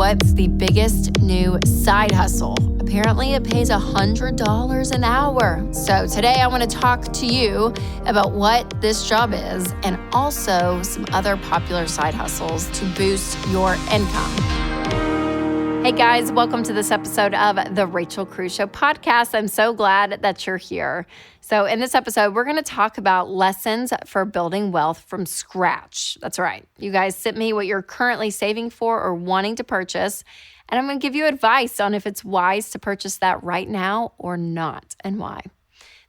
what's the biggest new side hustle? Apparently, it pays $100 an hour. So today I want to talk to you about what this job is and also some other popular side hustles to boost your income. Hey guys, welcome to this episode of the Rachel Cruze Show podcast. I'm so glad that you're here. So in this episode, we're going to talk about lessons for building wealth from scratch. That's right. You guys sent me what you're currently saving for or wanting to purchase, and I'm going to give you advice on if it's wise to purchase that right now or not and why.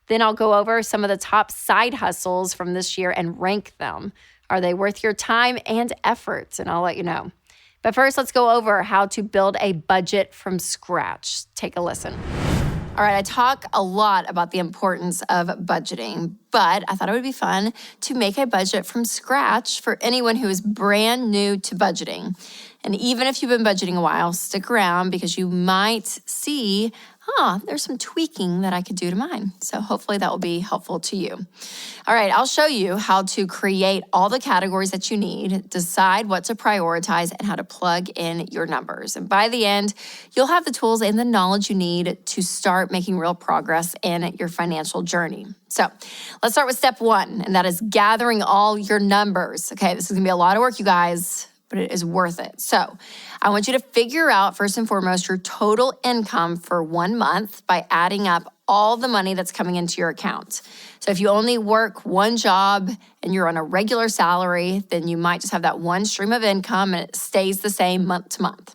Then I'll go over some of the top side hustles from this year and rank them. Are they worth your time and effort? And I'll let you know. But first, let's go over how to build a budget from scratch. Take a listen. All right, I talk a lot about the importance of budgeting, but I thought it would be fun to make a budget from scratch for anyone who is brand new to budgeting. And even if you've been budgeting a while, stick around because you might see, there's some tweaking that I could do to mine. So hopefully that will be helpful to you. All right, I'll show you how to create all the categories that you need, decide what to prioritize, and how to plug in your numbers. And by the end, you'll have the tools and the knowledge you need to start making real progress in your financial journey. So let's start with step one, and that is gathering all your numbers. Okay, this is gonna be a lot of work, you guys, but it is worth it. So I want you to figure out, first and foremost, your total income for 1 month by adding up all the money that's coming into your account. So if you only work one job and you're on a regular salary, then you might just have that one stream of income and it stays the same month to month.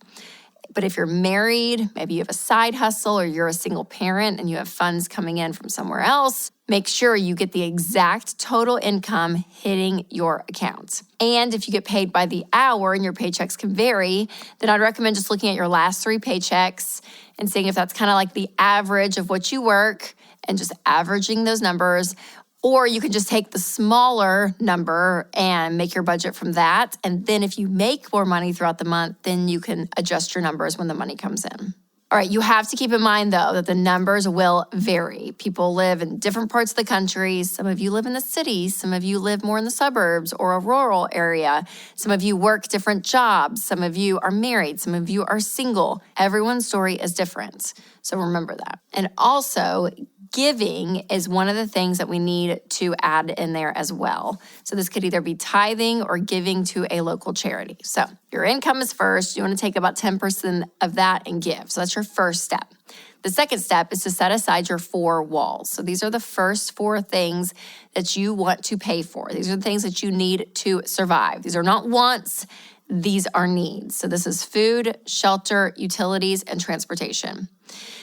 But if you're married, maybe you have a side hustle or you're a single parent and you have funds coming in from somewhere else, make sure you get the exact total income hitting your account. And if you get paid by the hour and your paychecks can vary, then I'd recommend just looking at your last 3 paychecks and seeing if that's kind of like the average of what you work and just averaging those numbers. Or you can just take the smaller number and make your budget from that. And then if you make more money throughout the month, then you can adjust your numbers when the money comes in. All right, you have to keep in mind, though, that the numbers will vary. People live in different parts of the country. Some of you live in the city. Some of you live more in the suburbs or a rural area. Some of you work different jobs. Some of you are married. Some of you are single. Everyone's story is different. So remember that. And also, giving is one of the things that we need to add in there as well. So this could either be tithing or giving to a local charity. So your income is first. You want to take about 10% of that and give. So that's your first step. The second step is to set aside your 4 walls. So these are the first 4 things that you want to pay for. These are the things that you need to survive. These are not wants. These are needs. So this is food, shelter, utilities, and transportation.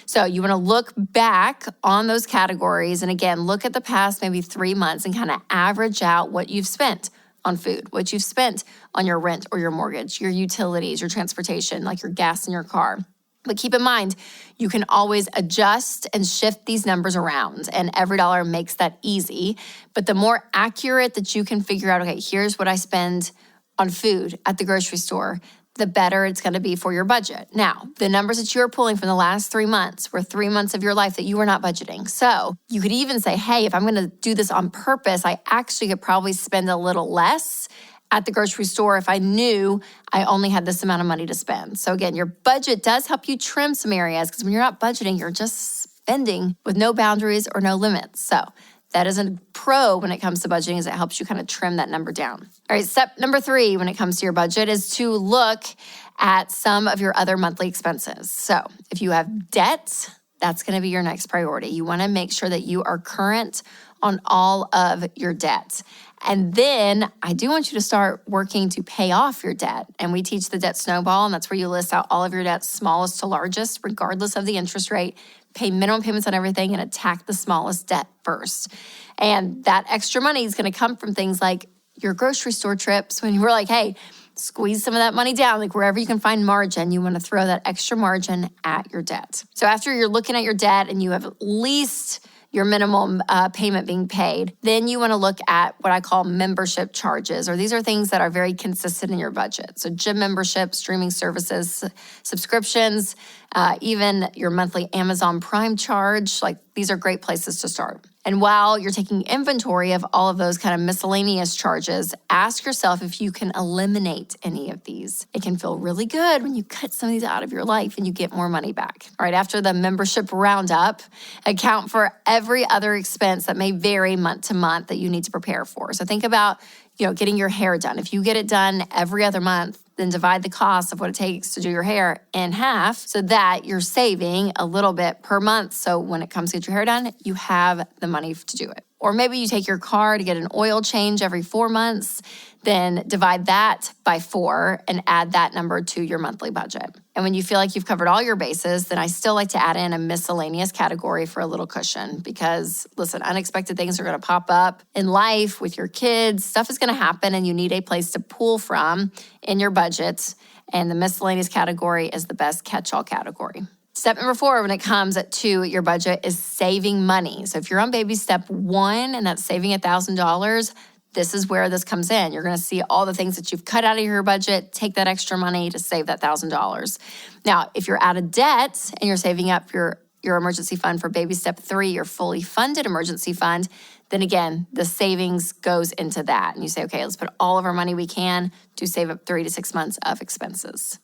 So you want to look back on those categories and again, look at the past maybe 3 months and kind of average out what you've spent on food, what you've spent on your rent or your mortgage, your utilities, your transportation, like your gas in your car. But keep in mind, you can always adjust and shift these numbers around, and every dollar makes that easy. But the more accurate that you can figure out, okay, here's what I spend on food at the grocery store, the better it's going to be for your budget. Now, the numbers that you are pulling from the last 3 months were 3 months of your life that you were not budgeting. So you could even say, hey, if I'm going to do this on purpose, I actually could probably spend a little less at the grocery store if I knew I only had this amount of money to spend. So again, your budget does help you trim some areas because when you're not budgeting, you're just spending with no boundaries or no limits. So that is a pro when it comes to budgeting, is it helps you kind of trim that number down. All right, step number 3 when it comes to your budget is to look at some of your other monthly expenses. So if you have debt, that's going to be your next priority. You want to make sure that you are current on all of your debt. And then I do want you to start working to pay off your debt. And we teach the debt snowball, and that's where you list out all of your debts, smallest to largest, regardless of the interest rate. Pay minimum payments on everything and attack the smallest debt first. And that extra money is going to come from things like your grocery store trips when you were like, hey, squeeze some of that money down, like wherever you can find margin, you want to throw that extra margin at your debt. So after you're looking at your debt and you have at least your minimum payment being paid, then you want to look at what I call membership charges, or these are things that are very consistent in your budget. So gym membership, streaming services, subscriptions, even your monthly Amazon Prime charge. Like, these are great places to start. And while you're taking inventory of all of those kind of miscellaneous charges, ask yourself if you can eliminate any of these. It can feel really good when you cut some of these out of your life and you get more money back. All right, after the membership roundup, account for every other expense that may vary month to month that you need to prepare for. So think about, getting your hair done. If you get it done every other month, then divide the cost of what it takes to do your hair in half so that you're saving a little bit per month. So when it comes to get your hair done, you have the money to do it. Or maybe you take your car to get an oil change every 4 months, then divide that by 4 and add that number to your monthly budget. And when you feel like you've covered all your bases, then I still like to add in a miscellaneous category for a little cushion because, listen, unexpected things are going to pop up in life with your kids. Stuff is going to happen and you need a place to pull from in your budget. And the miscellaneous category is the best catch-all category. Step number 4 when it comes to your budget is saving money. So if you're on baby step 1 and that's saving $1,000, this is where this comes in. You're going to see all the things that you've cut out of your budget, take that extra money to save that $1,000. Now, if you're out of debt and you're saving up your emergency fund for baby step 3, your fully funded emergency fund, then again, the savings goes into that. And you say, okay, let's put all of our money we can to save up 3 to 6 months of expenses.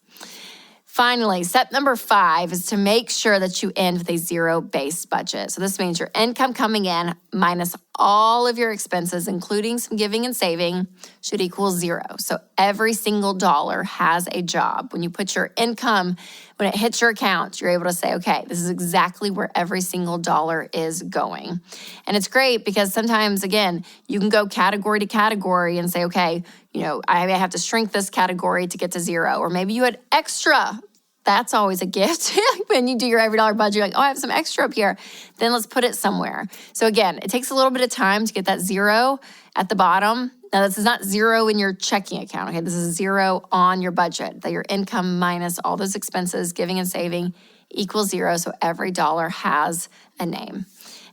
Finally, step number 5 is to make sure that you end with a zero-based budget. So this means your income coming in minus all of your expenses, including some giving and saving, should equal 0. So every single dollar has a job. When you put your income, when it hits your account, you're able to say, okay, this is exactly where every single dollar is going. And it's great because sometimes, again, you can go category to category and say, okay, I have to shrink this category to get to 0. Or maybe you had extra. That's always a gift. When you do your every dollar budget, you're like, oh, I have some extra up here. Then let's put it somewhere. So again, it takes a little bit of time to get that 0 at the bottom. Now, this is not 0 in your checking account, okay? This is 0 on your budget, that your income minus all those expenses, giving and saving, equals 0. So every dollar has a name.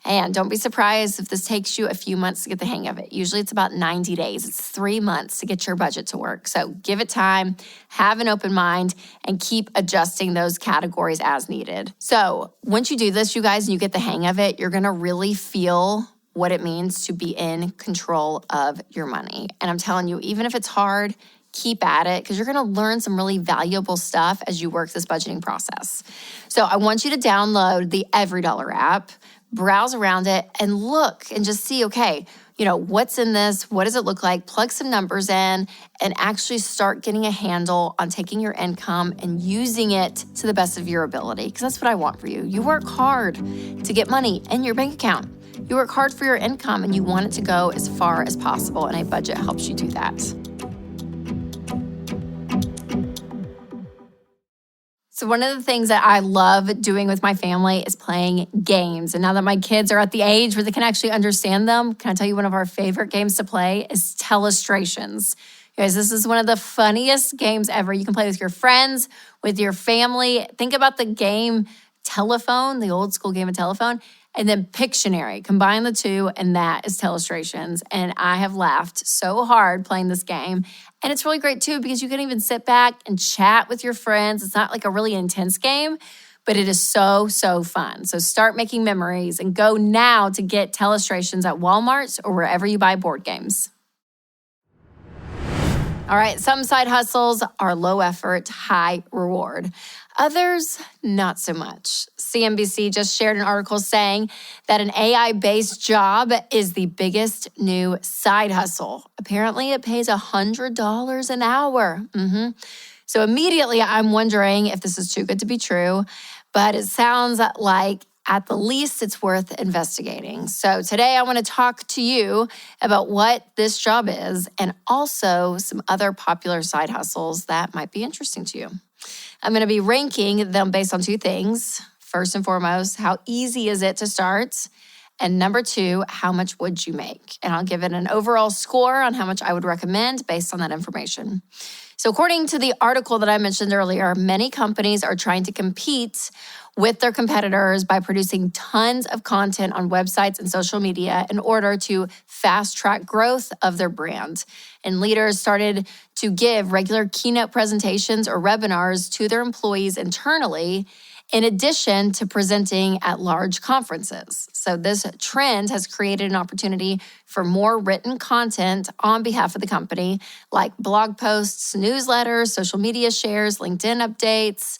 And don't be surprised if this takes you a few months to get the hang of it. Usually it's about 90 days. It's 3 months to get your budget to work. So give it time, have an open mind, and keep adjusting those categories as needed. So once you do this, you guys, and you get the hang of it, you're gonna really feel what it means to be in control of your money. And I'm telling you, even if it's hard, keep at it because you're going to learn some really valuable stuff as you work this budgeting process. So I want you to download the EveryDollar app, browse around it, and look and just see, okay, what's in this? What does it look like? Plug some numbers in and actually start getting a handle on taking your income and using it to the best of your ability because that's what I want for you. You work hard to get money in your bank account. You work hard for your income and you want it to go as far as possible, and a budget helps you do that. So one of the things that I love doing with my family is playing games. And now that my kids are at the age where they can actually understand them, can I tell you one of our favorite games to play is Telestrations. You guys, this is one of the funniest games ever. You can play with your friends, with your family. Think about the game Telephone, the old school game of telephone, and then Pictionary. Combine the two, and that is Telestrations. And I have laughed so hard playing this game. And it's really great, too, because you can even sit back and chat with your friends. It's not like a really intense game, but it is so, so fun. So start making memories and go now to get Telestrations at Walmart or wherever you buy board games. All right, some side hustles are low effort, high reward. Others, not so much. CNBC just shared an article saying that an AI-based job is the biggest new side hustle. Apparently, it pays $100 an hour. So immediately, I'm wondering if this is too good to be true, but it sounds like at the least, it's worth investigating. So today I want to talk to you about what this job is and also some other popular side hustles that might be interesting to you. I'm going to be ranking them based on 2 things. First and foremost, how easy is it to start? And number 2, how much would you make? And I'll give it an overall score on how much I would recommend based on that information. So according to the article that I mentioned earlier, many companies are trying to compete with their competitors by producing tons of content on websites and social media in order to fast-track growth of their brand. And leaders started to give regular keynote presentations or webinars to their employees internally in addition to presenting at large conferences. So this trend has created an opportunity for more written content on behalf of the company, like blog posts, newsletters, social media shares, LinkedIn updates.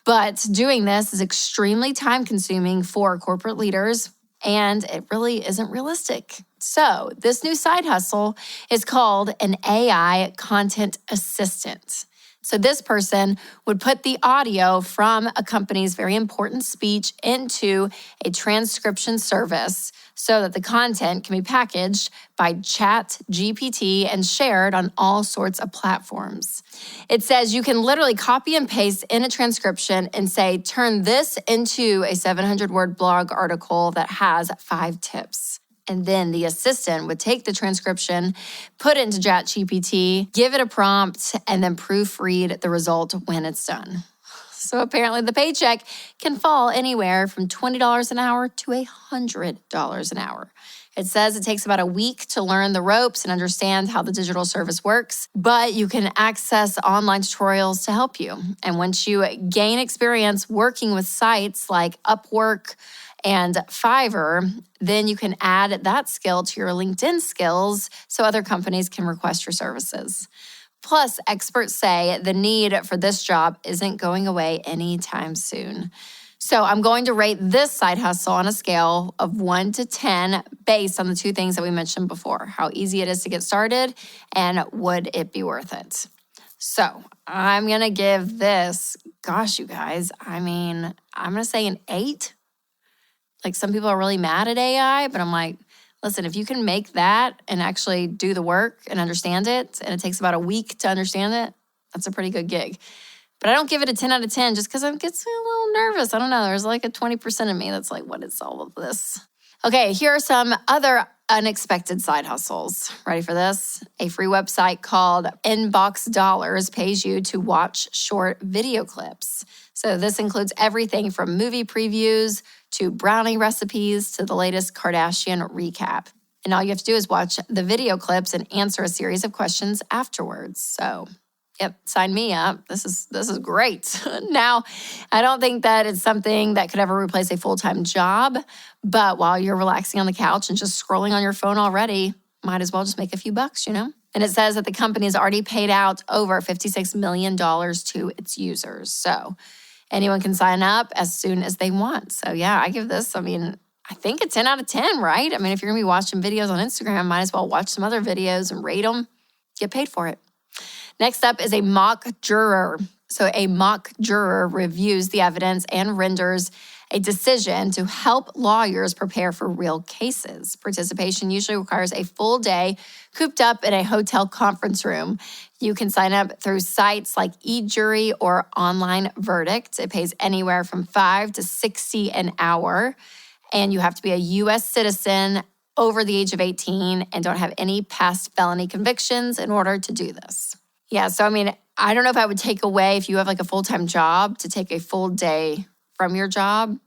But doing this is extremely time-consuming for corporate leaders, and it really isn't realistic. So this new side hustle is called an AI content assistant. So this person would put the audio from a company's very important speech into a transcription service so that the content can be packaged by ChatGPT and shared on all sorts of platforms. It says you can literally copy and paste in a transcription and say, turn this into a 700-word blog article that has 5 tips. And then the assistant would take the transcription, put it into ChatGPT, give it a prompt, and then proofread the result when it's done. So apparently the paycheck can fall anywhere from $20 an hour to $100 an hour. It says it takes about a week to learn the ropes and understand how the digital service works, but you can access online tutorials to help you. And once you gain experience working with sites like Upwork and Fiverr, then you can add that skill to your LinkedIn skills so other companies can request your services. Plus, experts say the need for this job isn't going away anytime soon. So I'm going to rate this side hustle on a scale of 1 to 10 based on the 2 things that we mentioned before, how easy it is to get started and would it be worth it. So I'm going to give this, gosh, you guys, I'm going to say an 8. Like some people are really mad at AI, but I'm like, listen, if you can make that and actually do the work and understand it, and it takes about a week to understand it, that's a pretty good gig. But I don't give it a 10 out of 10 just because I get a little nervous. I don't know. There's like a 20% of me that's like, what is all of this? Okay, here are some other unexpected side hustles. Ready for this? A free website called Inbox Dollars pays you to watch short video clips. So this includes everything from movie previews to brownie recipes to the latest Kardashian recap. And all you have to do is watch the video clips and answer a series of questions afterwards. So, yep, sign me up. This is great. Now, I don't think that it's something that could ever replace a full-time job, but while you're relaxing on the couch and just scrolling on your phone already, might as well just make a few bucks, you know? And it says that the company has already paid out over $56 million to its users. So anyone can sign up as soon as they want. So yeah, I give this, I think a 10 out of 10, right? If you're gonna be watching videos on Instagram, might as well watch some other videos and rate them, get paid for it. Next up is a mock juror. So a mock juror reviews the evidence and renders a decision to help lawyers prepare for real cases. Participation usually requires a full day cooped up in a hotel conference room. You can sign up through sites like eJury or Online Verdict. It pays anywhere from $5 to $60 an hour. And you have to be a U.S. citizen over the age of 18 and don't have any past felony convictions in order to do this. Yeah, so I don't know if I would take away, if you have like a full-time job, to take a full day from your job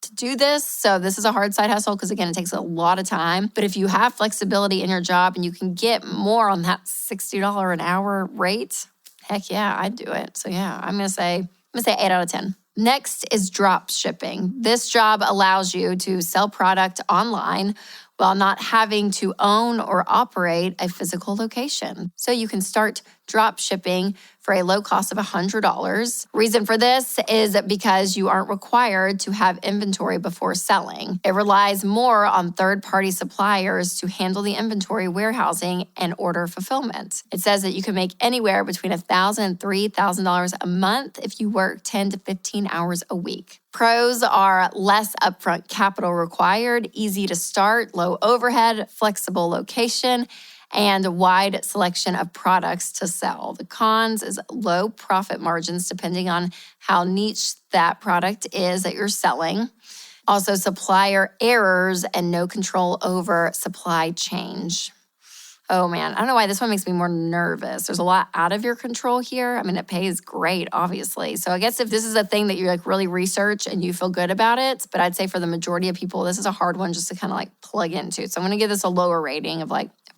to do this. So this is a hard side hustle because, again, it takes a lot of time. But if you have flexibility in your job and you can get more on that $60 an hour rate, heck yeah, I'd do it. So yeah, I'm gonna say 8 out of 10. Next is drop shipping. This job allows you to sell product online while not having to own or operate a physical location. So you can start drop shipping for a low cost of $100. Reason for this is because you aren't required to have inventory before selling. It relies more on third-party suppliers to handle the inventory warehousing and order fulfillment. It says that you can make anywhere between $1,000 and $3,000 a month if you work 10 to 15 hours a week. Pros are less upfront capital required, easy to start, low overhead, flexible location, and a wide selection of products to sell. The cons is low profit margins depending on how niche that product is that you're selling. Also, supplier errors and no control over supply chain. Oh man, I don't know why this one makes me more nervous. There's a lot out of your control here. It pays great, obviously. So I guess if this is a thing that you really research and you feel good about it, but I'd say for the majority of people, this is a hard one just to kind of plug into. So I'm gonna give this a lower rating of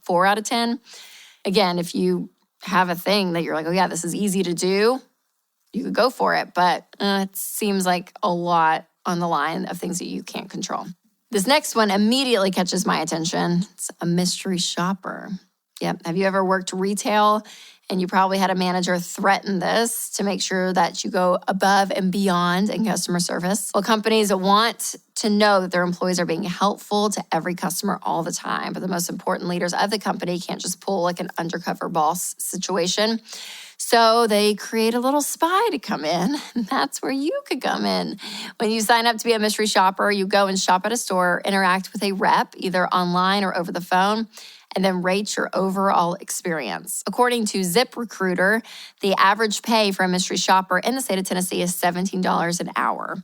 4 out of 10. Again, if you have a thing that you're oh yeah, this is easy to do, you could go for it, but it seems like a lot on the line of things that you can't control. This next one immediately catches my attention. It's a mystery shopper. Yep. Have you ever worked retail and you probably had a manager threaten this to make sure that you go above and beyond in customer service? Well, companies want to know that their employees are being helpful to every customer all the time. But the most important leaders of the company can't just pull like an undercover boss situation. So they create a little spy to come in, and that's where you could come in. When you sign up to be a mystery shopper, you go and shop at a store, interact with a rep, either online or over the phone, and then rate your overall experience. According to ZipRecruiter, the average pay for a mystery shopper in the state of Tennessee is $17 an hour.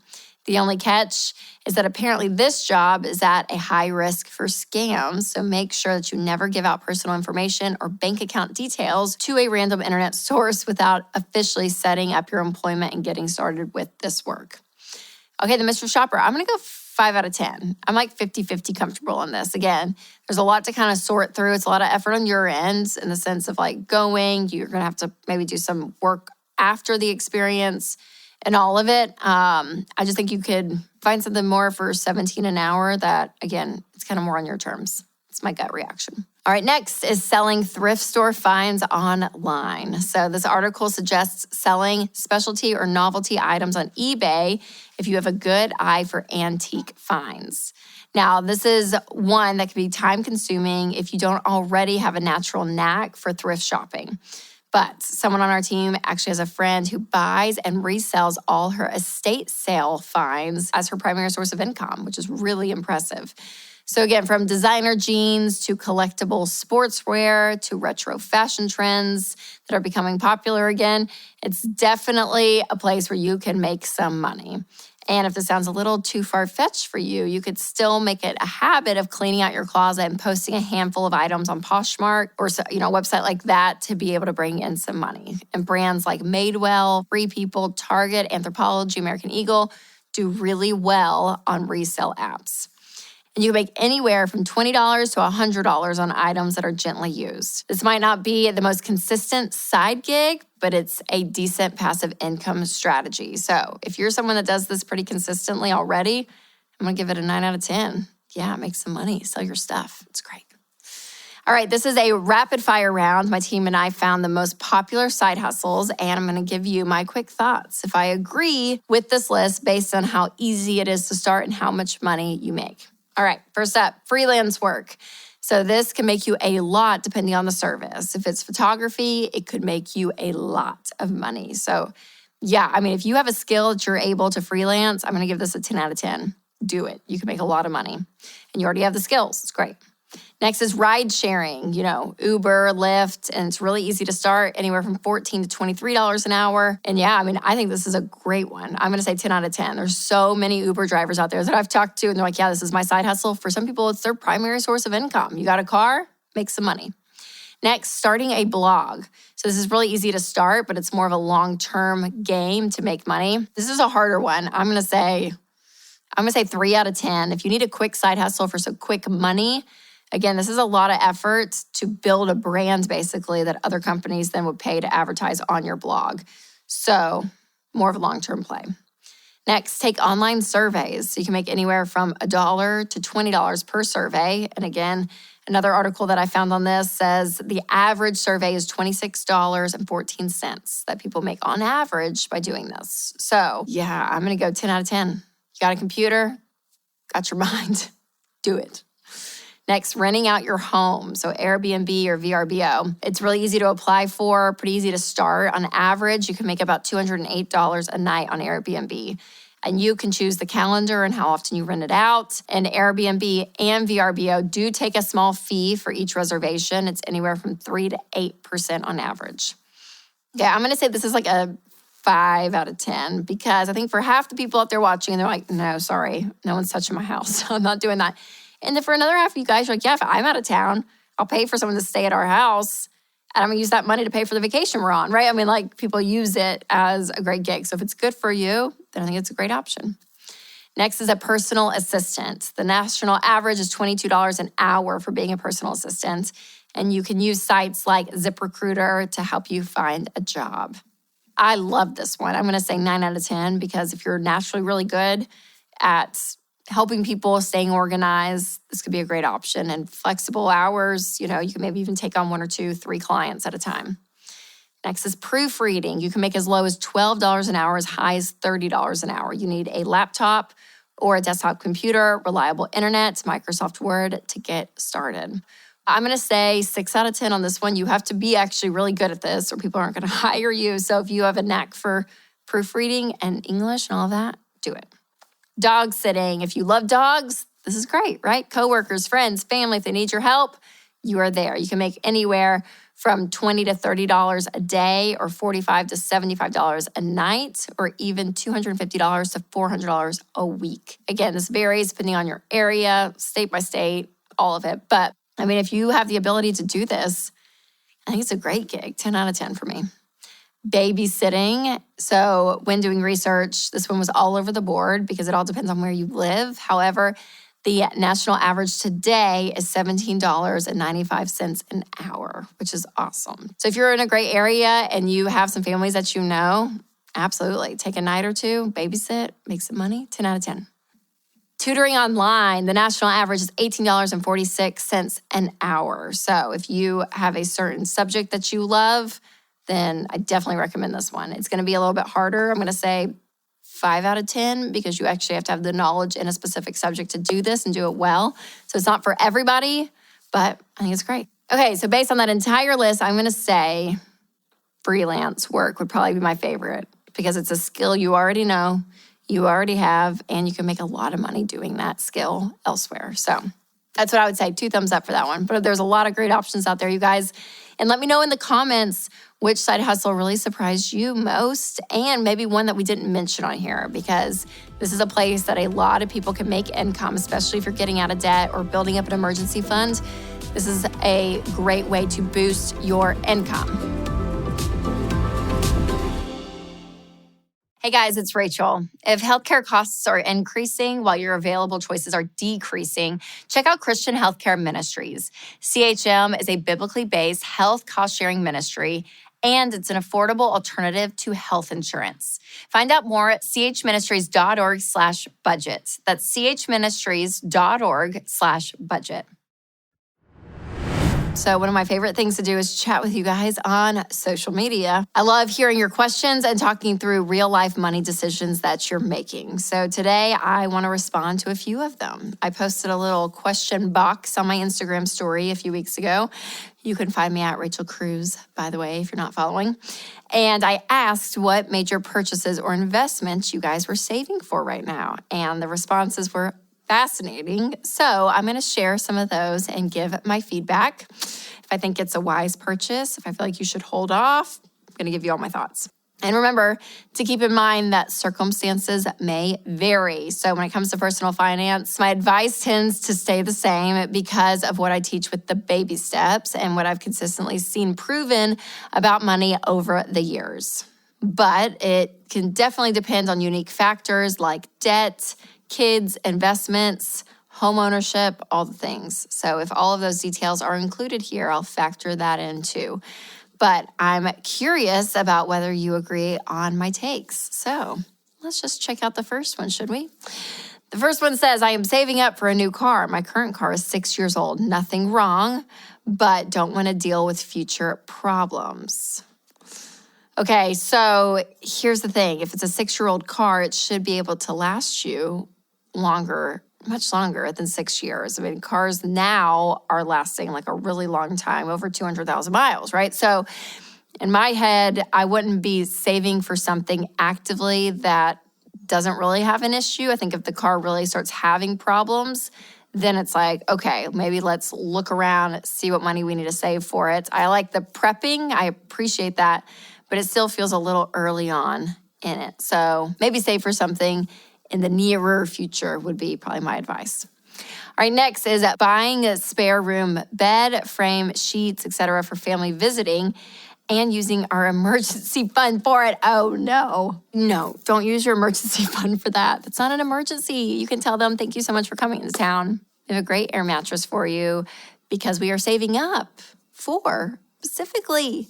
The only catch is that apparently this job is at a high risk for scams, so make sure that you never give out personal information or bank account details to a random internet source without officially setting up your employment and getting started with this work. Okay, the mystery shopper, I'm gonna go 5 out of 10. I'm like 50-50 comfortable on this. Again, there's a lot to kind of sort through. It's a lot of effort on your end in the sense of like going, you're gonna have to maybe do some work after the experience and all of it. I just think you could find something more for $17 an hour that, again, it's kind of more on your terms. It's my gut reaction. All right, next is selling thrift store finds online. So this article suggests selling specialty or novelty items on eBay if you have a good eye for antique finds. Now, this is one that can be time-consuming if you don't already have a natural knack for thrift shopping. But someone on our team actually has a friend who buys and resells all her estate sale finds as her primary source of income, which is really impressive. So again, from designer jeans to collectible sportswear to retro fashion trends that are becoming popular again, it's definitely a place where you can make some money. And if this sounds a little too far-fetched for you, you could still make it a habit of cleaning out your closet and posting a handful of items on Poshmark or a website like that to be able to bring in some money. And brands like Madewell, Free People, Target, Anthropologie, American Eagle do really well on resale apps. And you can make anywhere from $20 to $100 on items that are gently used. This might not be the most consistent side gig, but it's a decent passive income strategy. So if you're someone that does this pretty consistently already, I'm gonna give it a 9 out of 10. Yeah, make some money, sell your stuff. It's great. All right, this is a rapid fire round. My team and I found the most popular side hustles, and I'm gonna give you my quick thoughts if I agree with this list based on how easy it is to start and how much money you make. All right, first up, freelance work. So this can make you a lot depending on the service. If it's photography, it could make you a lot of money. So yeah, I mean, if you have a skill that you're able to freelance, I'm gonna give this a 10 out of 10. Do it. You can make a lot of money. And you already have the skills. It's great. Next is ride sharing, Uber, Lyft, and it's really easy to start, anywhere from $14 to $23 an hour. And yeah, I mean, I think this is a great one. I'm going to say 10 out of 10. There's so many Uber drivers out there that I've talked to, and they're like, yeah, this is my side hustle. For some people, it's their primary source of income. You got a car, make some money. Next, starting a blog. So this is really easy to start, but it's more of a long-term game to make money. This is a harder one. I'm going to say 3 out of 10. If you need a quick side hustle for some quick money, again, this is a lot of effort to build a brand, basically, that other companies then would pay to advertise on your blog. So more of a long-term play. Next, take online surveys. So you can make anywhere from $1 to $20 per survey. And again, another article that I found on this says the average survey is $26.14 that people make on average by doing this. So yeah, I'm going to go 10 out of 10. You got a computer, got your mind, do it. Next, renting out your home. So Airbnb or VRBO. It's really easy to apply for, pretty easy to start. On average, you can make about $208 a night on Airbnb. And you can choose the calendar and how often you rent it out. And Airbnb and VRBO do take a small fee for each reservation. It's anywhere from 3 to 8% on average. Yeah, I'm going to say this is like a 5 out of 10 because I think for half the people out there watching, they're like, no, sorry, no one's touching my house. I'm not doing that. And then for another half of you guys, you're like, yeah, if I'm out of town, I'll pay for someone to stay at our house and I'm gonna use that money to pay for the vacation we're on, right? I mean, like people use it as a great gig. So if it's good for you, then I think it's a great option. Next is a personal assistant. The national average is $22 an hour for being a personal assistant. And you can use sites like ZipRecruiter to help you find a job. I love this one. I'm going to say 9 out of 10 because if you're naturally really good at helping people, staying organized, this could be a great option. And flexible hours, you can maybe even take on 1 or 2, 3 clients at a time. Next is proofreading. You can make as low as $12 an hour, as high as $30 an hour. You need a laptop or a desktop computer, reliable internet, Microsoft Word to get started. I'm going to say 6 out of 10 on this one. You have to be actually really good at this or people aren't going to hire you. So if you have a knack for proofreading and English and all of that, do it. Dog sitting. If you love dogs, this is great, right? Coworkers, friends, family, if they need your help, you are there. You can make anywhere from $20 to $30 a day or $45 to $75 a night or even $250 to $400 a week. Again, this varies depending on your area, state by state, all of it. But I mean, if you have the ability to do this, I think it's a great gig, 10 out of 10 for me. Babysitting. So when doing research, this one was all over the board because it all depends on where you live. However, the national average today is $17.95 an hour, which is awesome. So if you're in a great area and you have some families that you know, absolutely. Take a night or two, babysit, make some money, 10 out of 10. Tutoring online, the national average is $18.46 an hour. So if you have a certain subject that you love, then I definitely recommend this one. It's going to be a little bit harder. I'm going to say 5 out of 10 because you actually have to have the knowledge in a specific subject to do this and do it well. So it's not for everybody, but I think it's great. Okay, so based on that entire list, I'm going to say freelance work would probably be my favorite because it's a skill you already know, you already have, and you can make a lot of money doing that skill elsewhere. So that's what I would say. 2 thumbs up for that one. But there's a lot of great options out there, you guys. And let me know in the comments which side hustle really surprised you most and maybe one that we didn't mention on here because this is a place that a lot of people can make income, especially if you're getting out of debt or building up an emergency fund. This is a great way to boost your income. Hey guys, it's Rachel. If healthcare costs are increasing while your available choices are decreasing, check out Christian Healthcare Ministries. CHM is a biblically based health cost-sharing ministry, and it's an affordable alternative to health insurance. Find out more at chministries.org/budget. That's chministries.org/budget. So one of my favorite things to do is chat with you guys on social media. I love hearing your questions and talking through real life money decisions that you're making. So today I want to respond to a few of them. I posted a little question box on my Instagram story a few weeks ago. You can find me at Rachel Cruz, by the way, if you're not following. And I asked what major purchases or investments you guys were saving for right now. And the responses were fascinating. So I'm going to share some of those and give my feedback. If I think it's a wise purchase, if I feel like you should hold off, I'm going to give you all my thoughts. And remember to keep in mind that circumstances may vary. So when it comes to personal finance, my advice tends to stay the same because of what I teach with the baby steps and what I've consistently seen proven about money over the years. But it can definitely depend on unique factors like debt, kids, investments, home ownership, all the things. So if all of those details are included here, I'll factor that in too. But I'm curious about whether you agree on my takes. So let's just check out the first one, should we? The first one says, I am saving up for a new car. My current car is 6 years old. Nothing wrong, but don't want to deal with future problems. Okay, so here's the thing. If it's a 6-year-old car, it should be able to last you longer, much longer than 6 years. I mean, cars now are lasting like a really long time, over 200,000 miles, right? So in my head, I wouldn't be saving for something actively that doesn't really have an issue. I think if the car really starts having problems, then it's like, okay, maybe let's look around, see what money we need to save for it. I like the prepping. I appreciate that, but it still feels a little early on in it. So maybe save for something in the nearer future would be probably my advice. All right, next is buying a spare room bed, frame, sheets, etc. for family visiting and using our emergency fund for it. Oh, no, don't use your emergency fund for that. That's not an emergency. You can tell them, thank you so much for coming into town. We have a great air mattress for you because we are saving up for specifically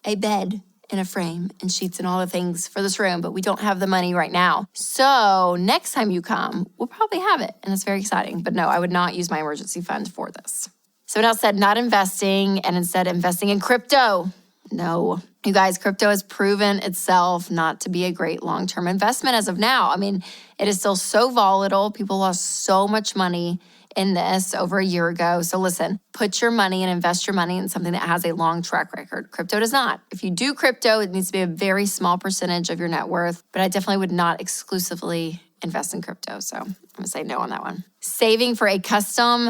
a bed in a frame and sheets and all the things for this room, but we don't have the money right now. So next time you come, we'll probably have it. And it's very exciting. But no, I would not use my emergency fund for this. Someone else said not investing and instead investing in crypto. No. You guys, crypto has proven itself not to be a great long-term investment as of now. I mean, it is still so volatile. People lost so much money in this over a year ago. So listen, put your money and invest your money in something that has a long track record. Crypto does not. If you do crypto, it needs to be a very small percentage of your net worth, but I definitely would not exclusively invest in crypto. So I'm gonna say no on that one. Saving for a custom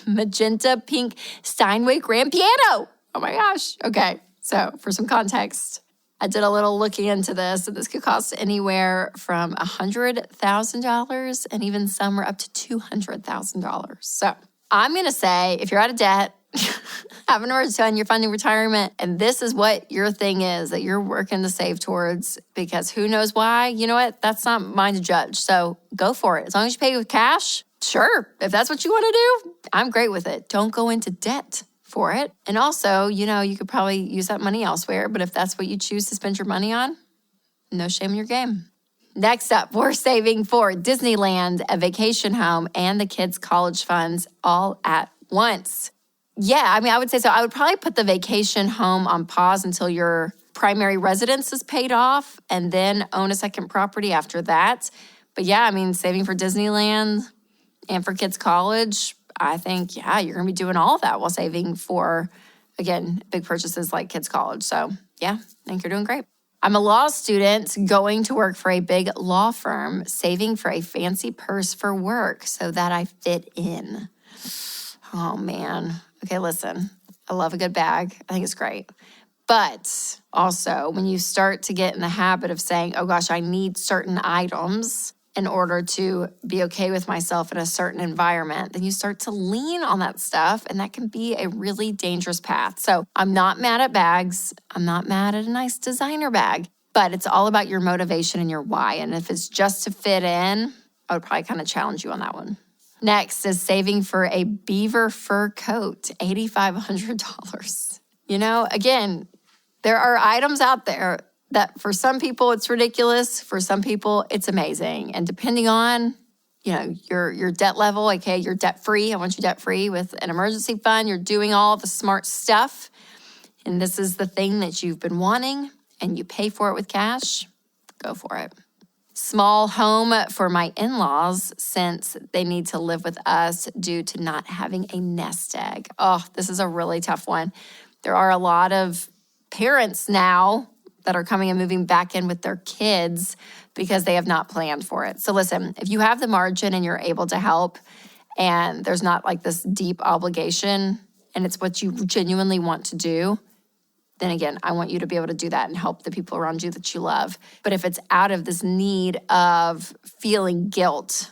magenta pink Steinway grand piano. Oh my gosh. Okay. So for some context, I did a little looking into this, and this could cost anywhere from $100,000 and even some are up to $200,000. So I'm going to say if you're out of debt, have an emergency fund, you're funding retirement, and this is what your thing is that you're working to save towards, because who knows why? You know what? That's not mine to judge. So go for it. As long as you pay with cash, sure. If that's what you want to do, I'm great with it. Don't go into debt for it. And also, you could probably use that money elsewhere, but if that's what you choose to spend your money on, no shame in your game. Next up, we're saving for Disneyland, a vacation home, and the kids' college funds all at once. Yeah, I would say so. I would probably put the vacation home on pause until your primary residence is paid off and then own a second property after that. But yeah, saving for Disneyland and for kids' college, I think, you're going to be doing all of that while saving for, again, big purchases like kids' college. So, I think you're doing great. I'm a law student going to work for a big law firm, saving for a fancy purse for work so that I fit in. Oh, man. Okay, listen, I love a good bag. I think it's great. But also, when you start to get in the habit of saying, oh, gosh, I need certain items in order to be okay with myself in a certain environment, then you start to lean on that stuff, and that can be a really dangerous path. So I'm not mad at bags. I'm not mad at a nice designer bag, but it's all about your motivation and your why. And if it's just to fit in, I would probably kind of challenge you on that one. Next is saving for a beaver fur coat, $8,500. Again, there are items out there that for some people it's ridiculous, for some people it's amazing. And depending on, your debt level, okay, you're debt-free. I want you debt-free with an emergency fund. You're doing all the smart stuff. And this is the thing that you've been wanting and you pay for it with cash, go for it. Small home for my in-laws since they need to live with us due to not having a nest egg. Oh, this is a really tough one. There are a lot of parents now that are coming and moving back in with their kids because they have not planned for it. So listen, if you have the margin and you're able to help and there's not like this deep obligation and it's what you genuinely want to do, then again, I want you to be able to do that and help the people around you that you love. But if it's out of this need of feeling guilt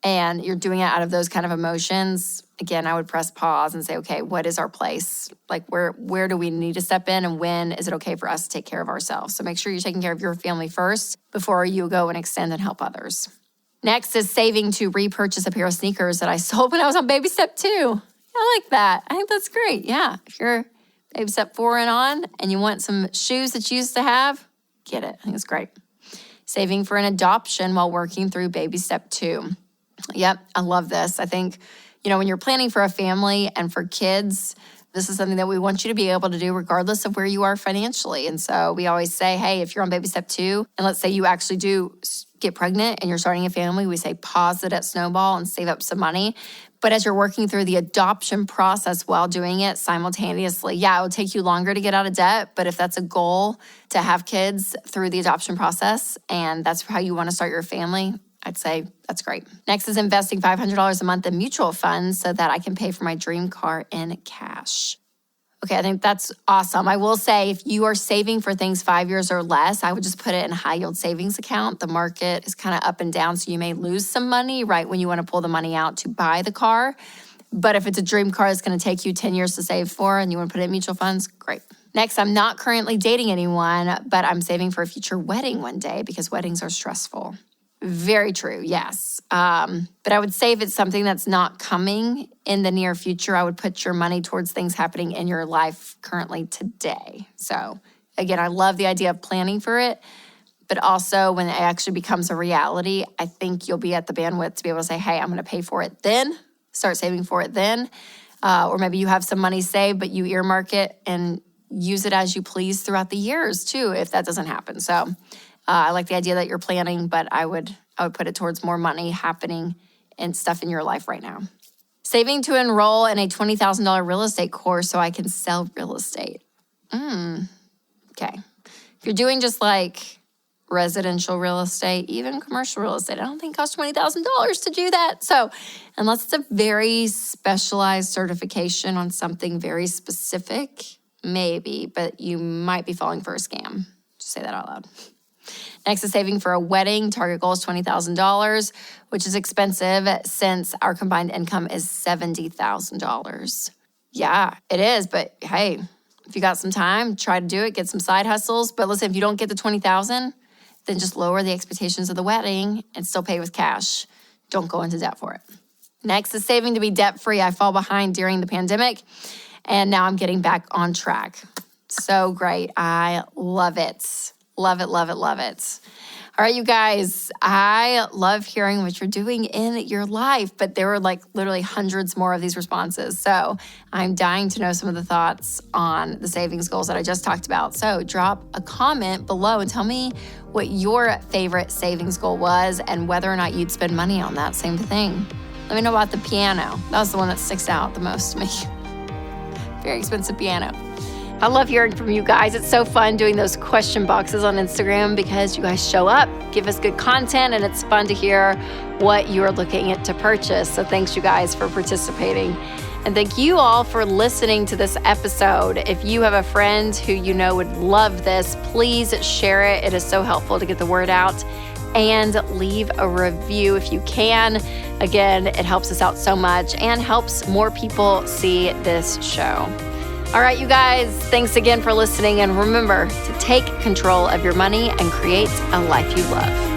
and you're doing it out of those kind of emotions, again, I would press pause and say, okay, what is our place? Like where do we need to step in, and when is it okay for us to take care of ourselves? So make sure you're taking care of your family first before you go and extend and help others. Next is saving to repurchase a pair of sneakers that I sold when I was on baby step 2. I like that. I think that's great. Yeah. If you're baby step 4 and on and you want some shoes that you used to have, get it. I think it's great. Saving for an adoption while working through baby step 2. Yep. I love this. I think, when you're planning for a family and for kids, this is something that we want you to be able to do regardless of where you are financially. And so we always say, hey, if you're on baby step 2, and let's say you actually do get pregnant and you're starting a family, we say pause it at Snowball and save up some money. But as you're working through the adoption process while doing it simultaneously, it will take you longer to get out of debt. But if that's a goal to have kids through the adoption process and that's how you want to start your family, I'd say that's great. Next is investing $500 a month in mutual funds so that I can pay for my dream car in cash. Okay, I think that's awesome. I will say if you are saving for things 5 years or less, I would just put it in a high yield savings account. The market is kind of up and down, so you may lose some money right when you want to pull the money out to buy the car. But if it's a dream car that's going to take you 10 years to save for and you want to put it in mutual funds, great. Next, I'm not currently dating anyone, but I'm saving for a future wedding one day because weddings are stressful. Very true, yes. But I would say if it's something that's not coming in the near future, I would put your money towards things happening in your life currently today. So again, I love the idea of planning for it, but also when it actually becomes a reality, I think you'll be at the bandwidth to be able to say, hey, I'm going to pay for it then, start saving for it then. Or maybe you have some money saved, but you earmark it and use it as you please throughout the years too, if that doesn't happen. So I like the idea that you're planning, but I would put it towards more money happening and stuff in your life right now. Saving to enroll in a $20,000 real estate course so I can sell real estate. Okay. If you're doing just like residential real estate, even commercial real estate, I don't think it costs $20,000 to do that. So unless it's a very specialized certification on something very specific, maybe, but you might be falling for a scam. Just say that out loud. Next is saving for a wedding. Target goal is $20,000, which is expensive since our combined income is $70,000. Yeah, it is. But hey, if you got some time, try to do it, get some side hustles. But listen, if you don't get the $20,000, then just lower the expectations of the wedding and still pay with cash. Don't go into debt for it. Next is saving to be debt-free. I fall behind during the pandemic, and now I'm getting back on track. So great. I love it. Love it, love it, love it. All right, you guys, I love hearing what you're doing in your life, but there were like literally hundreds more of these responses. So I'm dying to know some of the thoughts on the savings goals that I just talked about. So drop a comment below and tell me what your favorite savings goal was and whether or not you'd spend money on that same thing. Let me know about the piano. That was the one that sticks out the most to me. Very expensive piano. I love hearing from you guys. It's so fun doing those question boxes on Instagram because you guys show up, give us good content, and it's fun to hear what you're looking at to purchase. So thanks you guys for participating. And thank you all for listening to this episode. If you have a friend who you know would love this, please share it. It is so helpful to get the word out. And leave a review if you can. Again, it helps us out so much and helps more people see this show. All right, you guys, thanks again for listening. And remember to take control of your money and create a life you love.